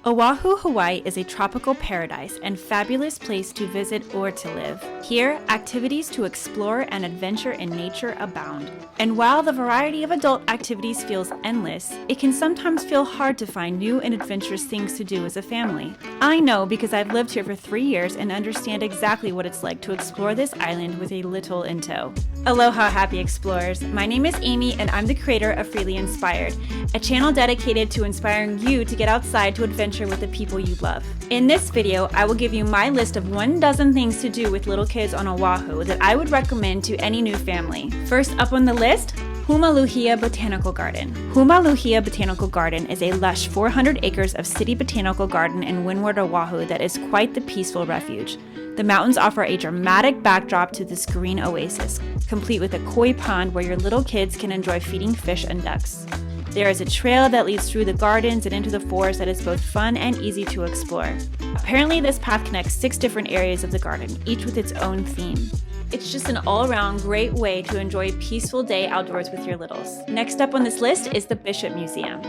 Oahu, Hawaii is a tropical paradise and fabulous place to visit or to live. Here, activities to explore and adventure in nature abound. And while the variety of adult activities feels endless, it can sometimes feel hard to find new and adventurous things to do as a family. I know because I've lived here for 3 years and understand exactly what it's like to explore this island with a little in tow. Aloha, happy explorers. My name is Amy and I'm the creator of Freely Inspired, a channel dedicated to inspiring you to get outside to adventure with the people you love. In this video, I will give you my list of 12 things to do with little kids on Oahu that I would recommend to any new family. First up on the list, Humaluhia Botanical Garden. Humaluhia Botanical Garden is a lush 400 acres of city botanical garden in Windward, Oahu that is quite the peaceful refuge. The mountains offer a dramatic backdrop to this green oasis, complete with a koi pond where your little kids can enjoy feeding fish and ducks. There is a trail that leads through the gardens and into the forest that is both fun and easy to explore. Apparently, this path connects 6 different areas of the garden, each with its own theme. It's just an all-around great way to enjoy a peaceful day outdoors with your littles. Next up on this list is the Bishop Museum.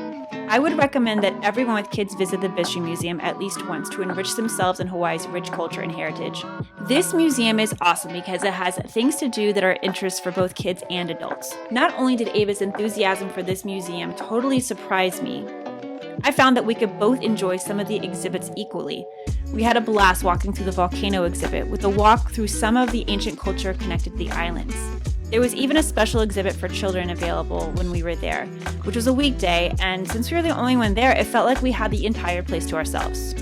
I would recommend that everyone with kids visit the Bishop Museum at least once to enrich themselves in Hawaii's rich culture and heritage. This museum is awesome because it has things to do that are interests for both kids and adults. Not only did Ava's enthusiasm for this museum totally surprise me, I found that we could both enjoy some of the exhibits equally. We had a blast walking through the volcano exhibit with a walk through some of the ancient culture connected to the islands. There was even a special exhibit for children available when we were there, which was a weekday, and since we were the only one there, it felt like we had the entire place to ourselves.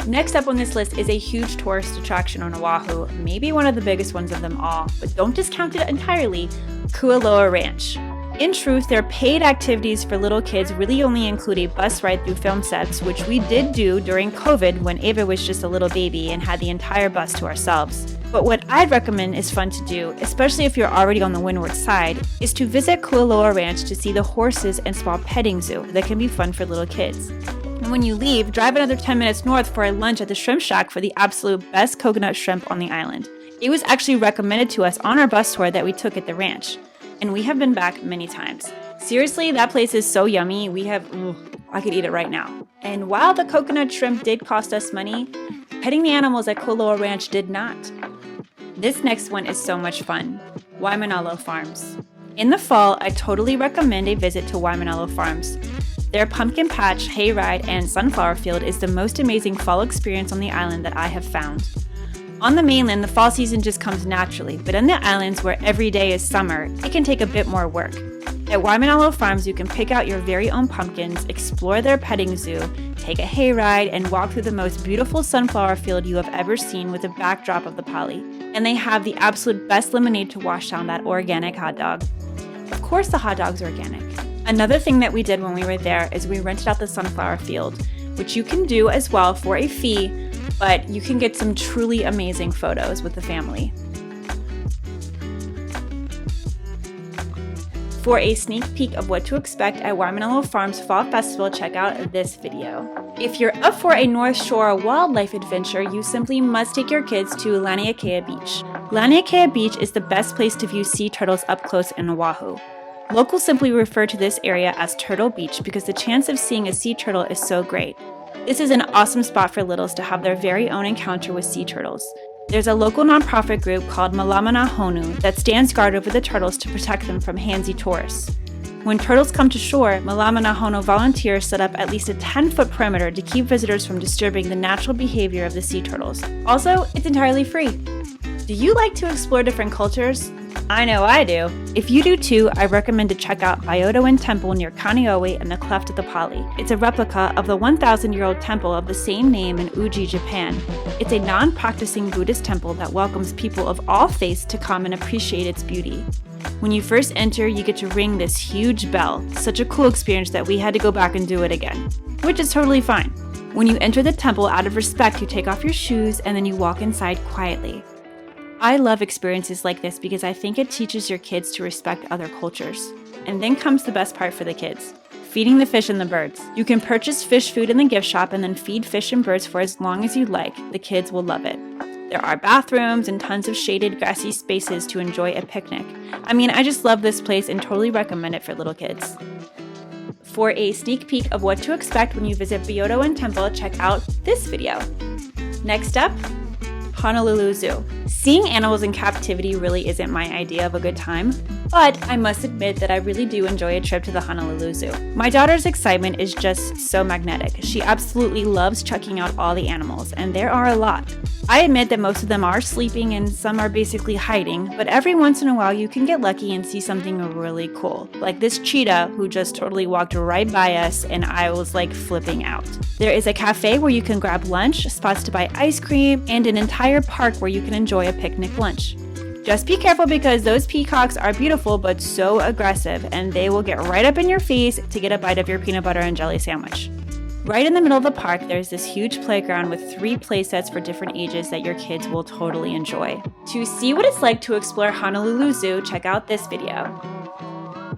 Next up on this list is a huge tourist attraction on Oahu, maybe one of the biggest ones of them all, but don't discount it entirely, Kualoa Ranch. In truth, their paid activities for little kids really only include a bus ride through film sets, which we did do during COVID when Ava was just a little baby and had the entire bus to ourselves. But what I'd recommend is fun to do, especially if you're already on the windward side, is to visit Kualoa Ranch to see the horses and small petting zoo that can be fun for little kids. And when you leave, drive another 10 minutes north for a lunch at the Shrimp Shack for the absolute best coconut shrimp on the island. It was actually recommended to us on our bus tour that we took at the ranch, and we have been back many times. Seriously, that place is so yummy, I could eat it right now. And while the coconut shrimp did cost us money, petting the animals at Kualoa Ranch did not. This next one is so much fun, Waimanalo Farms. In the fall, I totally recommend a visit to Waimanalo Farms. Their pumpkin patch, hayride, and sunflower field is the most amazing fall experience on the island that I have found. On the mainland, the fall season just comes naturally, but in the islands where every day is summer, it can take a bit more work. At Waimanalo Farms, you can pick out your very own pumpkins, explore their petting zoo, take a hayride, and walk through the most beautiful sunflower field you have ever seen with a backdrop of the pali. And they have the absolute best lemonade to wash down that organic hot dog. Of course the hot dog's organic. Another thing that we did when we were there is we rented out the sunflower field, which you can do as well for a fee, but you can get some truly amazing photos with the family. For a sneak peek of what to expect at Waimanalo Farms Fall Festival, check out this video. If you're up for a North Shore wildlife adventure, you simply must take your kids to Laniakea Beach. Laniakea Beach is the best place to view sea turtles up close in Oahu. Locals simply refer to this area as Turtle Beach because the chance of seeing a sea turtle is so great. This is an awesome spot for littles to have their very own encounter with sea turtles. There's a local nonprofit group called Malamana Honu that stands guard over the turtles to protect them from handsy tourists. When turtles come to shore, Malamana Honu volunteers set up at least a 10-foot perimeter to keep visitors from disturbing the natural behavior of the sea turtles. Also, it's entirely free. Do you like to explore different cultures? I know I do. If you do too, I recommend to check out Byodo-In Temple near Kaneohe and the Cleft of the Pali. It's a replica of the 1,000-year-old temple of the same name in Uji, Japan. It's a non-practicing Buddhist temple that welcomes people of all faiths to come and appreciate its beauty. When you first enter, you get to ring this huge bell. Such a cool experience that we had to go back and do it again, which is totally fine. When you enter the temple, out of respect, you take off your shoes and then you walk inside quietly. I love experiences like this because I think it teaches your kids to respect other cultures. And then comes the best part for the kids, feeding the fish and the birds. You can purchase fish food in the gift shop and then feed fish and birds for as long as you like. The kids will love it. There are bathrooms and tons of shaded grassy spaces to enjoy a picnic. I just love this place and totally recommend it for little kids. For a sneak peek of what to expect when you visit Byodo-In Temple, check out this video. Next up, Honolulu Zoo. Seeing animals in captivity really isn't my idea of a good time, but I must admit that I really do enjoy a trip to the Honolulu Zoo. My daughter's excitement is just so magnetic. She absolutely loves checking out all the animals, and there are a lot. I admit that most of them are sleeping and some are basically hiding, but every once in a while you can get lucky and see something really cool. Like this cheetah who just totally walked right by us and I was like flipping out. There is a cafe where you can grab lunch, spots to buy ice cream, and an entire park where you can enjoy a picnic lunch. Just be careful because those peacocks are beautiful but so aggressive and they will get right up in your face to get a bite of your peanut butter and jelly sandwich. Right in the middle of the park, there's this huge playground with 3 play sets for different ages that your kids will totally enjoy. To see what it's like to explore Honolulu Zoo, check out this video.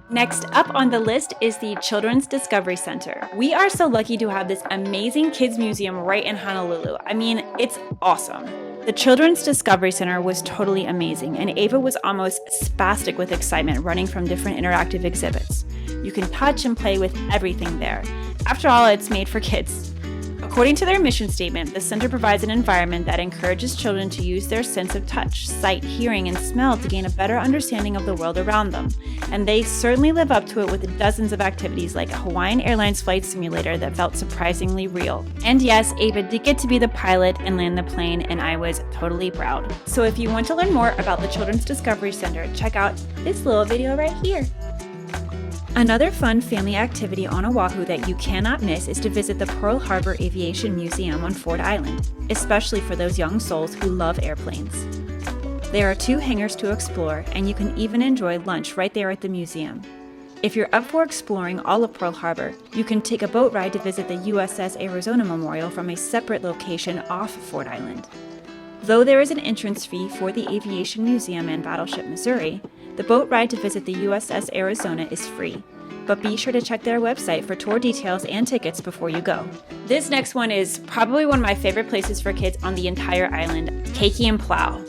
Next up on the list is the Children's Discovery Center. We are so lucky to have this amazing kids museum right in Honolulu. I mean, it's awesome. The Children's Discovery Center was totally amazing, and Ava was almost spastic with excitement running from different interactive exhibits. You can touch and play with everything there. After all, it's made for kids. According to their mission statement, the center provides an environment that encourages children to use their sense of touch, sight, hearing, and smell to gain a better understanding of the world around them. And they certainly live up to it with dozens of activities like a Hawaiian Airlines flight simulator that felt surprisingly real. And yes, Ava did get to be the pilot and land the plane, and I was totally proud. So if you want to learn more about the Children's Discovery Center, check out this little video right here. Another fun family activity on Oahu that you cannot miss is to visit the Pearl Harbor Aviation Museum on Ford Island, especially for those young souls who love airplanes. There are 2 hangars to explore, and you can even enjoy lunch right there at the museum. If you're up for exploring all of Pearl Harbor, you can take a boat ride to visit the USS Arizona Memorial from a separate location off Ford Island. Though there is an entrance fee for the Aviation Museum and Battleship Missouri, the boat ride to visit the USS Arizona is free, but be sure to check their website for tour details and tickets before you go. This next one is probably one of my favorite places for kids on the entire island, Keiki Plow.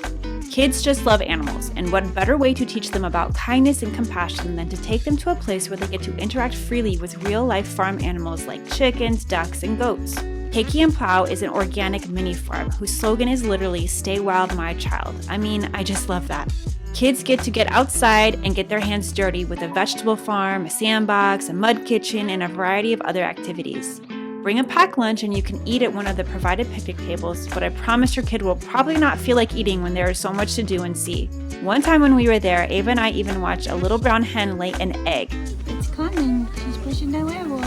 Kids just love animals, and what better way to teach them about kindness and compassion than to take them to a place where they get to interact freely with real-life farm animals like chickens, ducks, and goats. Keiki Plow is an organic mini farm whose slogan is literally "Stay Wild, My Child." I mean, I just love that. Kids get to get outside and get their hands dirty with a vegetable farm, a sandbox, a mud kitchen, and a variety of other activities. Bring a packed lunch and you can eat at one of the provided picnic tables, but I promise your kid will probably not feel like eating when there is so much to do and see. One time when we were there, Ava and I even watched a little brown hen lay an egg. It's coming. She's pushing the huevo.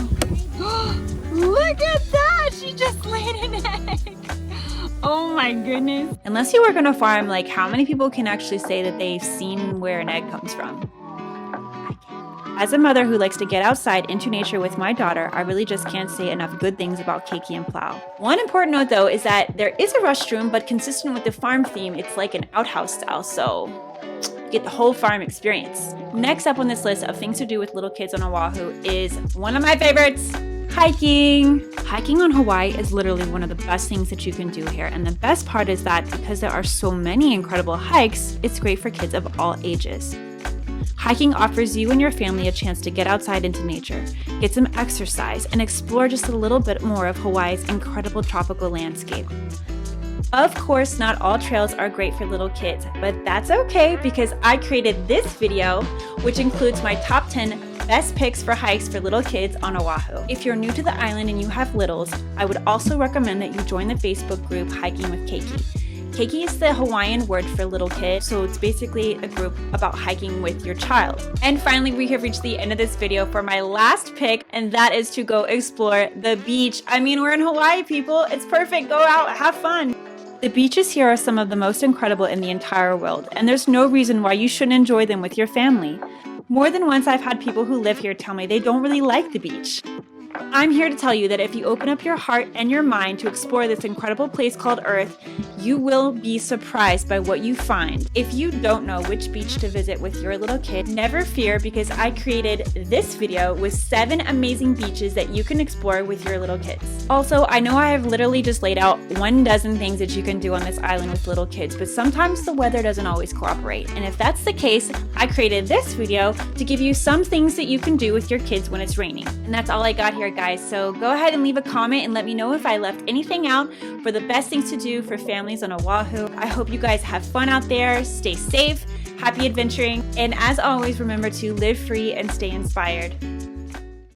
Look at that! She just laid an egg! Oh my goodness. Unless you work on a farm, like how many people can actually say that they've seen where an egg comes from? As a mother who likes to get outside into nature with my daughter, I really just can't say enough good things about Keiki Plow. One important note though is that there is a restroom, but consistent with the farm theme, it's like an outhouse style, so you get the whole farm experience. Next up on this list of things to do with little kids on Oahu is one of my favorites, hiking. Hiking on Hawaii is literally one of the best things that you can do here, and the best part is that because there are so many incredible hikes, it's great for kids of all ages. Hiking offers you and your family a chance to get outside into nature, get some exercise, and explore just a little bit more of Hawaii's incredible tropical landscape. Of course, not all trails are great for little kids, but that's okay because I created this video, which includes my top 10 best picks for hikes for little kids on Oahu. If you're new to the island and you have littles, I would also recommend that you join the Facebook group Hiking with Keiki. Keiki is the Hawaiian word for little kid, so it's basically a group about hiking with your child. And finally, we have reached the end of this video for my last pick, and that is to go explore the beach. I mean, we're in Hawaii, people. It's perfect. Go out, have fun. The beaches here are some of the most incredible in the entire world, and there's no reason why you shouldn't enjoy them with your family. More than once, I've had people who live here tell me they don't really like the beach. I'm here to tell you that if you open up your heart and your mind to explore this incredible place called Earth, You will be surprised by what you find. If you don't know which beach to visit with your little kid, never fear, because I created this video with 7 amazing beaches that you can explore with your little kids. Also, I know I have literally just laid out 12 things that you can do on this island with little kids, but sometimes the weather doesn't always cooperate. And if that's the case, I created this video to give you some things that you can do with your kids when it's raining. And that's all I got here, guys. So go ahead and leave a comment and let me know if I left anything out for the best things to do for families on Oahu. I hope you guys have fun out there, stay safe, happy adventuring, and as always, remember to live free and stay inspired.